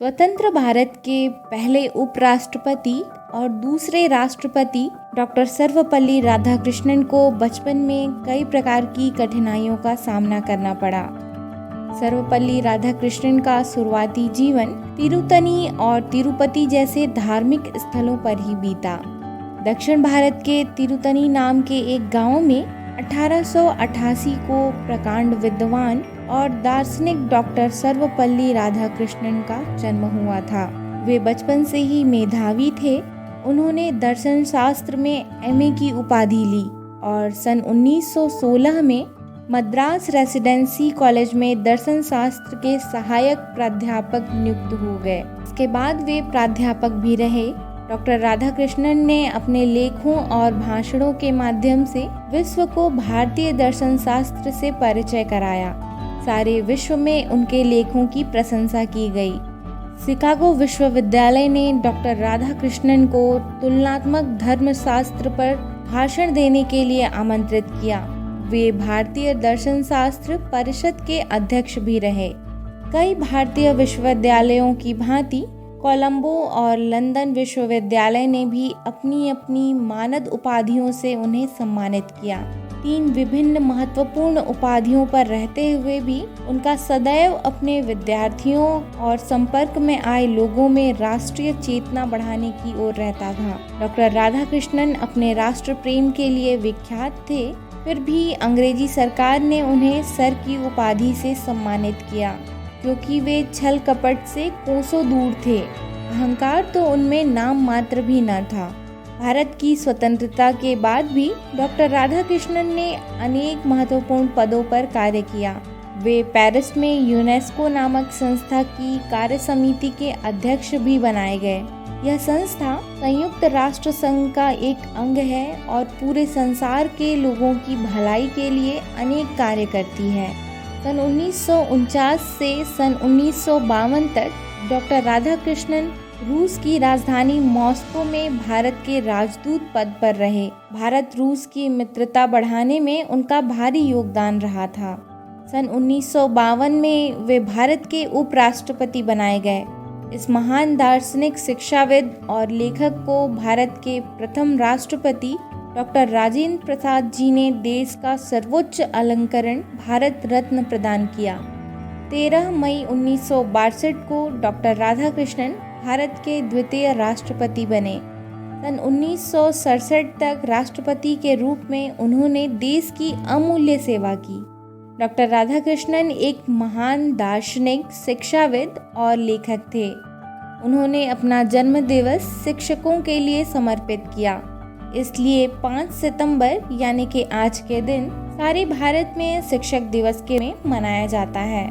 स्वतंत्र भारत के पहले उपराष्ट्रपति और दूसरे राष्ट्रपति डॉक्टर सर्वपल्ली राधाकृष्णन को बचपन में कई प्रकार की कठिनाइयों का सामना करना पड़ा। सर्वपल्ली राधाकृष्णन का शुरुआती जीवन तिरुतनी और तिरुपति जैसे धार्मिक स्थलों पर ही बीता। दक्षिण भारत के तिरुतनी नाम के एक गांव में 1888 को प्रकांड विद्वान और दार्शनिक डॉक्टर सर्वपल्ली राधाकृष्णन का जन्म हुआ था। वे बचपन से ही मेधावी थे। उन्होंने दर्शन शास्त्र में एमए की उपाधि ली और सन 1916 में मद्रास रेसिडेंसी कॉलेज में दर्शन शास्त्र के सहायक प्राध्यापक नियुक्त हो गए। इसके बाद वे प्राध्यापक भी रहे। डॉक्टर राधाकृष्णन ने अपने लेखों और भाषणों के माध्यम से विश्व को भारतीय दर्शन शास्त्र से परिचय कराया। सारे विश्व में उनके लेखों की प्रशंसा की गई। शिकागो विश्वविद्यालय ने डॉक्टर राधाकृष्णन को तुलनात्मक धर्मशास्त्र पर भाषण देने के लिए आमंत्रित किया। वे भारतीय दर्शन शास्त्र परिषद के अध्यक्ष भी रहे। कई भारतीय विश्वविद्यालयों की भांति कोलंबो और लंदन विश्वविद्यालय ने भी अपनी अपनी मानद उपाधियों से उन्हें सम्मानित किया। 3 विभिन्न महत्वपूर्ण उपाधियों पर रहते हुए भी उनका सदैव अपने विद्यार्थियों और संपर्क में आए लोगों में राष्ट्रीय चेतना बढ़ाने की ओर रहता था। डॉक्टर राधाकृष्णन अपने राष्ट्र प्रेम के लिए विख्यात थे, फिर भी अंग्रेजी सरकार ने उन्हें सर की उपाधि से सम्मानित किया, क्योंकि वे छल कपट से कोसों दूर थे। अहंकार तो उनमें नाम मात्र भी न था। भारत की स्वतंत्रता के बाद भी डॉक्टर राधाकृष्णन ने अनेक महत्वपूर्ण पदों पर कार्य किया। वे पेरिस में यूनेस्को नामक संस्था की कार्य समिति के अध्यक्ष भी बनाए गए। यह संस्था संयुक्त राष्ट्र संघ का एक अंग है और पूरे संसार के लोगों की भलाई के लिए अनेक कार्य करती है। सन 1949 से सन 1952 तक डॉक्टर राधाकृष्णन रूस की राजधानी मॉस्को में भारत के राजदूत पद पर रहे। भारत रूस की मित्रता बढ़ाने में उनका भारी योगदान रहा था। सन 1952 में वे भारत के उपराष्ट्रपति बनाए गए। इस महान दार्शनिक, शिक्षाविद और लेखक को भारत के प्रथम राष्ट्रपति डॉक्टर राजेंद्र प्रसाद जी ने देश का सर्वोच्च अलंकरण भारत रत्न प्रदान किया। 13 मई 1962 को डॉक्टर राधाकृष्णन भारत के द्वितीय राष्ट्रपति बने। सन 1967 तक राष्ट्रपति के रूप में उन्होंने देश की अमूल्य सेवा की। डॉक्टर राधाकृष्णन एक महान दार्शनिक, शिक्षाविद और लेखक थे। उन्होंने अपना जन्मदिवस शिक्षकों के लिए समर्पित किया। इसलिए 5 सितंबर यानी कि आज के दिन सारे भारत में शिक्षक दिवस के में मनाया जाता है।